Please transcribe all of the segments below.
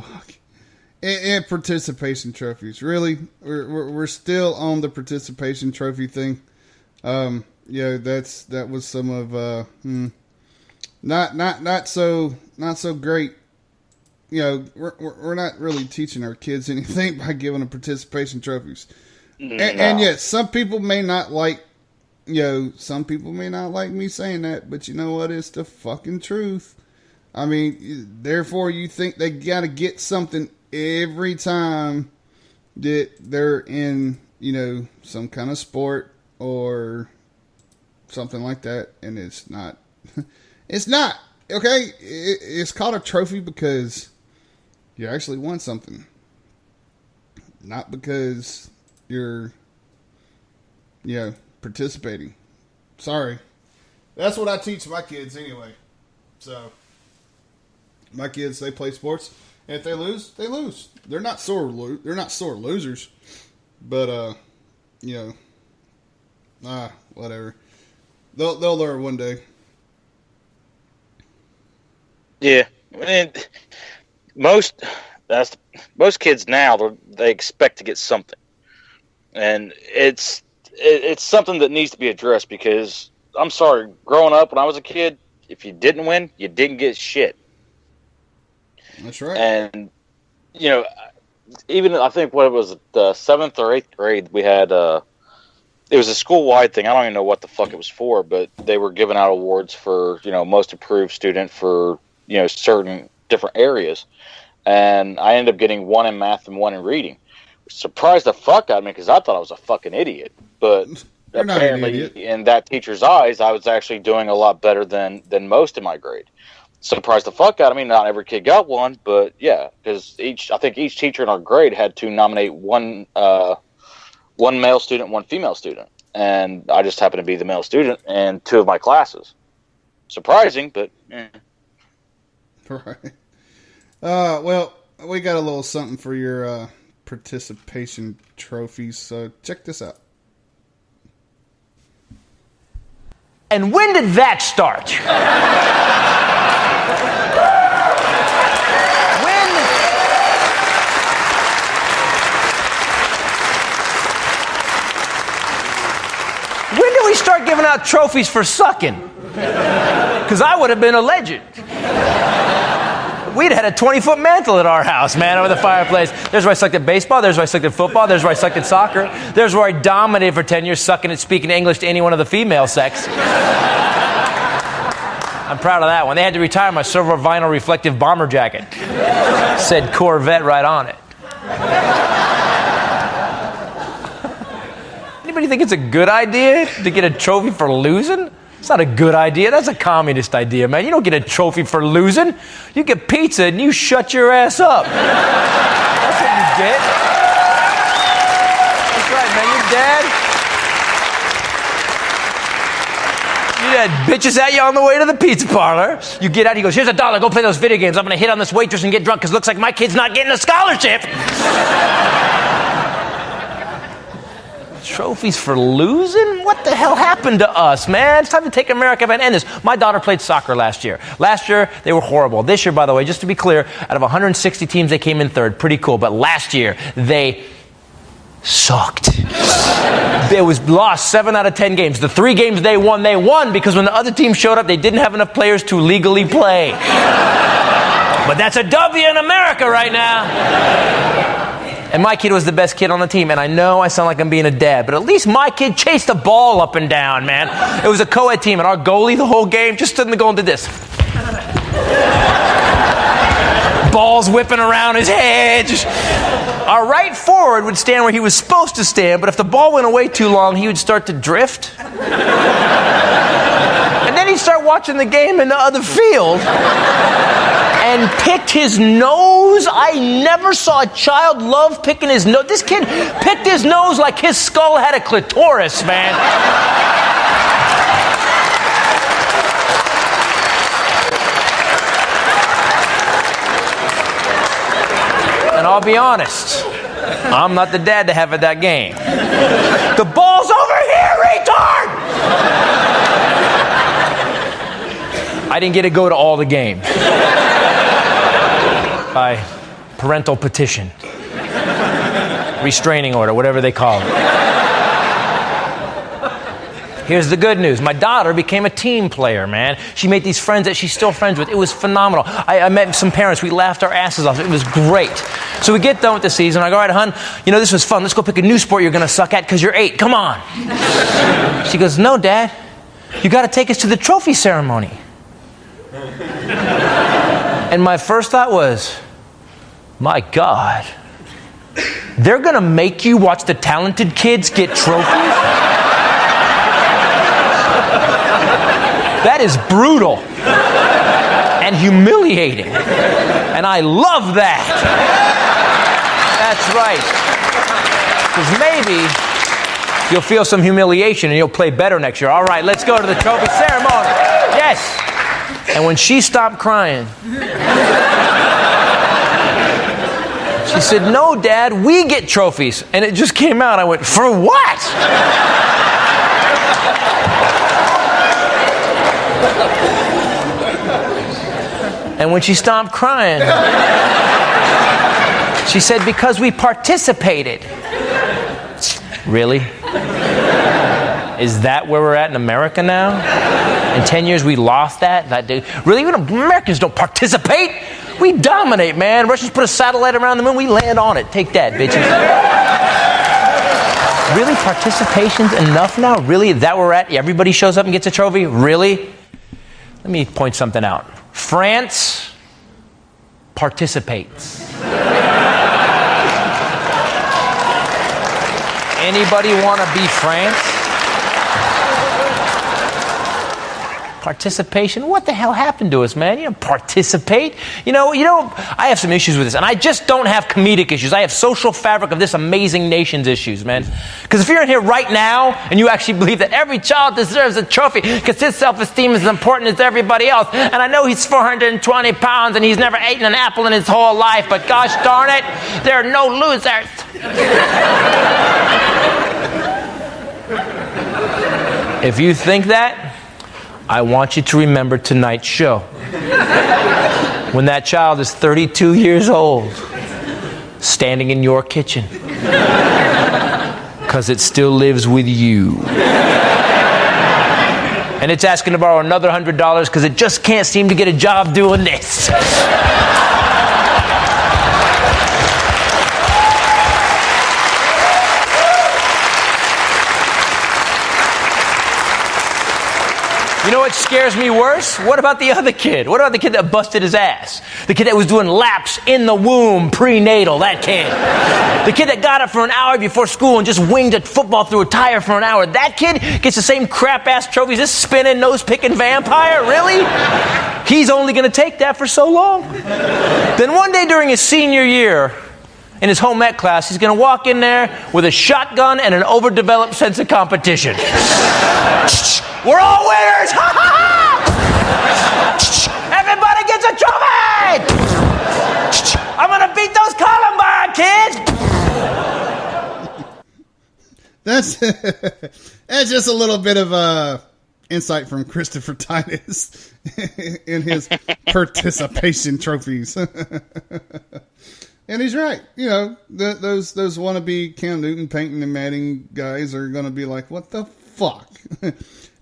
fuck. And participation trophies. Really? We're still on the participation trophy thing. That was some of not so great. We're not really teaching our kids anything by giving them participation trophies. No. And yet some people may not like some people may not like me saying that, but you know what? It's the fucking truth. I mean, therefore you think they gotta get something every time that they're in, some kind of sport or something like that, and it's not. It's not, okay? It's called a trophy because you actually won something. Not because you're, participating. Sorry. That's what I teach my kids anyway. So, my kids, they play sports. And if they lose, they lose. They're not sore losers. But, whatever. They'll learn one day. Yeah, and most kids now they expect to get something, and it's something that needs to be addressed because I'm sorry, growing up when I was a kid, if you didn't win, you didn't get shit. That's right. And even I think what it was the 7th or 8th grade, we had it was a school-wide thing. I don't even know what the fuck it was for, but they were giving out awards for most improved student for certain different areas, and I ended up getting 1 in math and 1 in reading. Surprised the fuck out of me because I thought I was a fucking idiot, but apparently in that teacher's eyes, I was actually doing a lot better than most in my grade. Surprised the fuck out of me. Not every kid got one, but yeah, because I think each teacher in our grade had to nominate one male student, 1 female student, and I just happened to be the male student in 2 of my classes. Surprising, but eh. Right. Well, we got a little something for your participation trophies, so check this out. And when did that start? When did we start giving out trophies for sucking? Because I would have been a legend. We'd had a 20-foot mantle at our house, man, over the fireplace. There's where I sucked at baseball. There's where I sucked at football. There's where I sucked at soccer. There's where I dominated for 10 years, sucking at speaking English to anyone of the female sex. I'm proud of that one. They had to retire my silver vinyl reflective bomber jacket. Said Corvette right on it. Anybody think it's a good idea to get a trophy for losing? It's not a good idea. That's a communist idea, man. You don't get a trophy for losing. You get pizza and you shut your ass up. That's what you get. That's right, man. Your dad bitches at you on the way to the pizza parlor. You get out, he goes, here's $1, go play those video games. I'm going to hit on this waitress and get drunk because it looks like my kid's not getting a scholarship. Trophies for losing? What the hell happened to us, man? It's time to take America and end this. My daughter played soccer last year. Last year, they were horrible. This year, by the way, just to be clear, out of 160 teams, they came in 3rd. Pretty cool. But last year, they sucked. They was lost 7 out of 10 games. The 3 games they won because when the other team showed up, they didn't have enough players to legally play. But that's a W in America right now. And my kid was the best kid on the team. And I know I sound like I'm being a dad, but at least my kid chased the ball up and down, man. It was a co-ed team, and our goalie the whole game just stood in the goal and did this. Balls whipping around his head. Our right forward would stand where he was supposed to stand, but if the ball went away too long, he would start to drift. And then he'd start watching the game in the other field and picked his nose. I never saw a child love picking his nose. This kid picked his nose like his skull had a clitoris, man. And I'll be honest, I'm not the dad to have at that game. The ball's over here, retard! I didn't get to go to all the games. parental petition, restraining order, whatever they call it. Here's the good news. My daughter became a team player, man. She made these friends that she's still friends with. It was phenomenal. I met some parents. We laughed our asses off. It was great. So we get done with the season. I go, all right, hon, this was fun. Let's go pick a new sport you're going to suck at because you're 8. Come on. She goes, no, Dad. You got to take us to the trophy ceremony. And my first thought was, my God. They're going to make you watch the talented kids get trophies? That is brutal and humiliating. And I love that. That's right. Because maybe you'll feel some humiliation and you'll play better next year. All right, let's go to the trophy ceremony. Yes. And when she stopped crying, she said, no, Dad, we get trophies. And it just came out. I went, for what? And when she stopped crying, she said, because we participated. Really? Is that where we're at in America now? In 10 years, we lost that? Really? Even Americans don't participate? We dominate, man. Russians put a satellite around the moon. We land on it. Take that, bitches. Really? Participation's enough now? Really? Is that where we're at? Everybody shows up and gets a trophy? Really? Let me point something out. France participates. Anybody want to be France? Participation? What the hell happened to us, man? You don't participate. I have some issues with this, and I just don't have comedic issues. I have social fabric of this amazing nation's issues, man. Because if you're in here right now and you actually believe that every child deserves a trophy because his self-esteem is as important as everybody else, and I know he's 420 pounds and he's never eaten an apple in his whole life, but gosh darn it, there are no losers. If you think that, I want you to remember tonight's show. When that child is 32 years old, standing in your kitchen. Because it still lives with you. And it's asking to borrow another $100 because it just can't seem to get a job doing this. You know what scares me worse? What about the other kid? What about the kid that busted his ass? The kid that was doing laps in the womb prenatal, that kid. The kid that got up for an hour before school and just winged a football through a tire for an hour. That kid gets the same crap-ass trophies this spinning, nose-picking vampire? Really? He's only going to take that for so long. Then one day during his senior year, in his home ec class, he's going to walk in there with a shotgun and an overdeveloped sense of competition. We're all winners! Everybody gets a trophy! I'm going to beat those Columbine kids! That's just a little bit of insight from Christopher Titus in his participation trophies. And he's right. Those wannabe Cam Newton painting and matting guys are going to be like, what the fuck?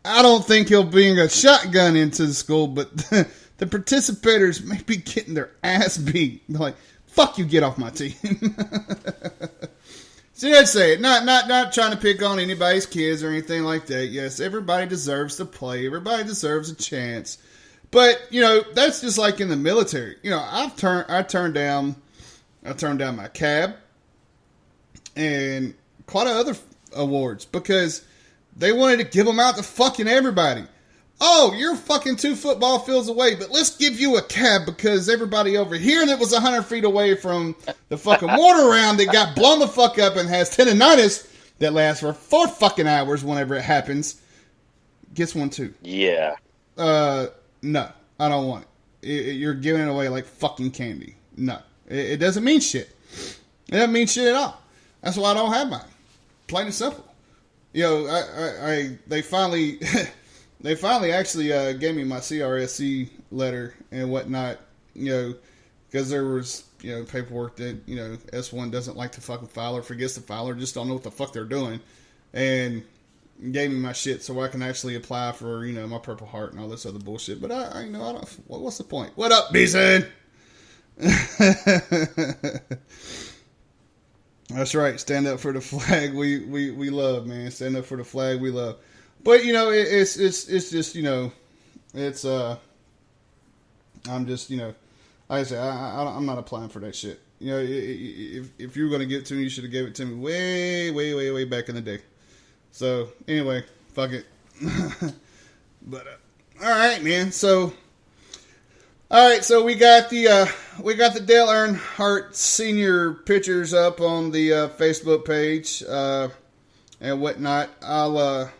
I don't think he'll bring a shotgun into the school, but the participators may be getting their ass beat. They're like, fuck you, get off my team. See, I'd say it. Not trying to pick on anybody's kids or anything like that. Yes, everybody deserves to play. Everybody deserves a chance. But, that's just like in the military. I turned down my cab and quite a other awards because they wanted to give them out to fucking everybody. Oh, you're fucking 2 football fields away, but let's give you a cab because everybody over here that was 100 feet away from the fucking mortar round that got blown the fuck up and has tendonitis that lasts for 4 fucking hours whenever it happens gets one too. Yeah. No, I don't want it. You're giving it away like fucking candy. No. It doesn't mean shit. It doesn't mean shit at all. That's why I don't have mine. Plain and simple. They finally actually gave me my CRSC letter and whatnot. Because there was paperwork that, S1 doesn't like to fucking file or forgets to file or just don't know what the fuck they're doing. And gave me my shit so I can actually apply for, my Purple Heart and all this other bullshit. But I don't, what's the point? What up, Beeson? That's right. Stand up for the flag. We love, man. Stand up for the flag. We love. But it's just it's I'm just like I said, I'm not applying for that shit. If you were gonna give it to me, you should have gave it to me way back in the day. So anyway, fuck it. But all right, man. So. All right, so we got the Dale Earnhardt Senior pictures up on the Facebook page and whatnot. I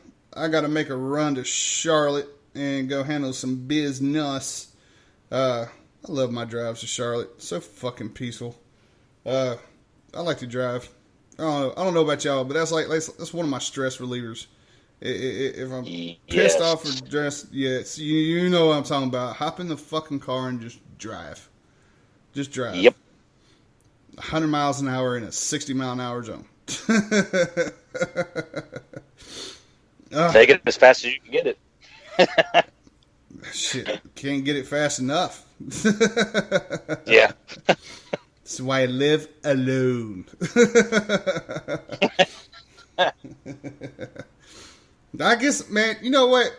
got to make a run to Charlotte and go handle some business. I love my drives to Charlotte. So fucking peaceful. I like to drive. I don't know about y'all, but that's one of my stress relievers. If I'm pissed off or stressed, you know what I'm talking about. Hop in the fucking car and just drive. Just drive. Yep. 100 miles an hour in a 60 mile an hour zone. Take it as fast as you can get it. Shit, can't get it fast enough. Yeah. That's why I live alone. I guess, man, you know what?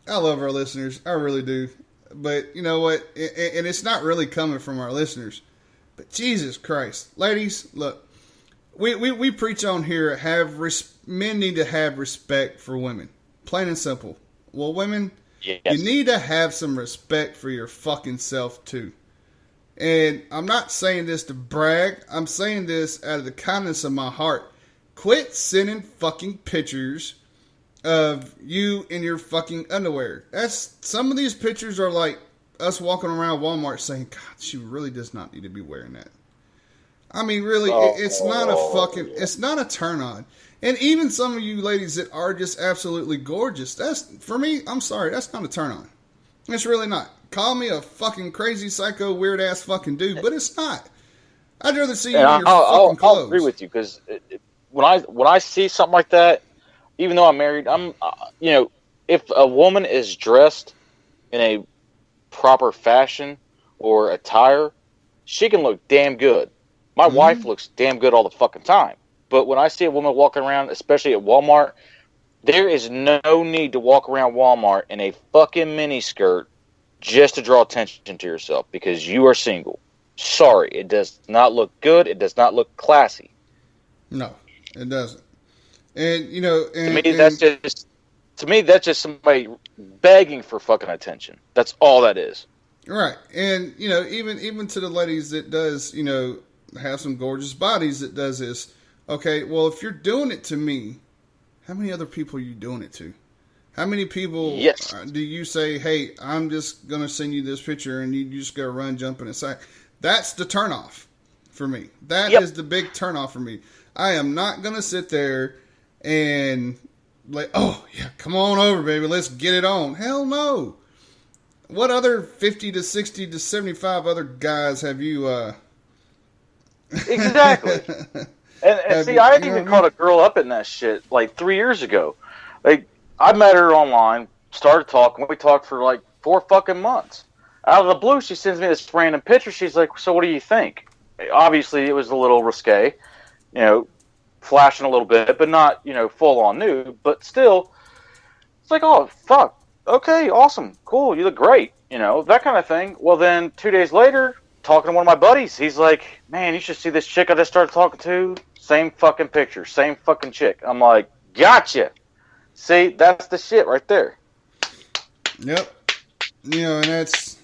I love our listeners. I really do. But you know what? And it's not really coming from our listeners. But Jesus Christ. Ladies, look. We preach on here, men need to have respect for women. Plain and simple. Well, women, yes. You need to have some respect for your fucking self, too. And I'm not saying this to brag. I'm saying this out of the kindness of my heart. Quit sending fucking pictures of you in your fucking underwear. Some of these pictures are like us walking around Walmart saying, God, she really does not need to be wearing that. I mean, really, it's not a turn on. And even some of you ladies that are just absolutely gorgeous, for me, I'm sorry, that's not a turn on. It's really not. Call me a fucking crazy psycho weird ass fucking dude, but it's not. I'd rather see you in your fucking clothes. I'll agree with you, because when I see something like that, even though I'm married, if a woman is dressed in a proper fashion or attire, she can look damn good. My wife looks damn good all the fucking time. But when I see a woman walking around, especially at Walmart, there is no need to walk around Walmart in a fucking miniskirt just to draw attention to yourself because you are single. Sorry, it does not look good. It does not look classy. No, it doesn't. And to me, that's just somebody begging for fucking attention. That's all that is. Right. And even to the ladies that does have some gorgeous bodies that does this. Okay, well, if you're doing it to me, how many other people are you doing it to? How many people do you say, hey, I'm just going to send you this picture and you just go run, jump in a sack? That's the turnoff for me. That is the big turnoff for me. I am not going to sit there and like, oh, yeah, come on over, baby. Let's get it on. Hell no. What other 50 to 60 to 75 other guys have you... Exactly. And see, I even caught a girl up in that shit like 3 years ago. Like, I met her online, started talking. We talked for like 4 fucking months. Out of the blue, she sends me this random picture. She's like, so what do you think? Obviously, it was a little risque, flashing a little bit, but not, full on nude. But still, it's like, oh, fuck. Okay, awesome. Cool. You look great. That kind of thing. Well, then 2 days later, talking to one of my buddies, he's like, man, you should see this chick I just started talking to. Same fucking picture, same fucking chick. I'm like, gotcha. See, that's the shit right there. Yep. And that's...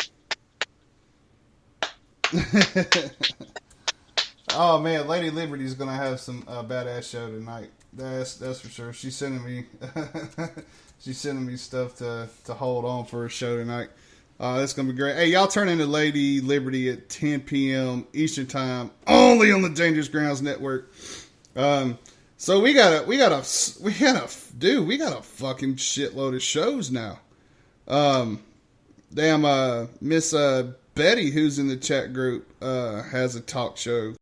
Oh, man, Lady Liberty's going to have some badass show tonight. That's for sure. She's sending me stuff to hold on for a show tonight. That's going to be great. Hey, y'all turn into Lady Liberty at 10 p.m. Eastern Time, only on the Dangerous Grounds Network. So we got a fucking shitload of shows now. Miss Betty, who's in the chat group, has a talk show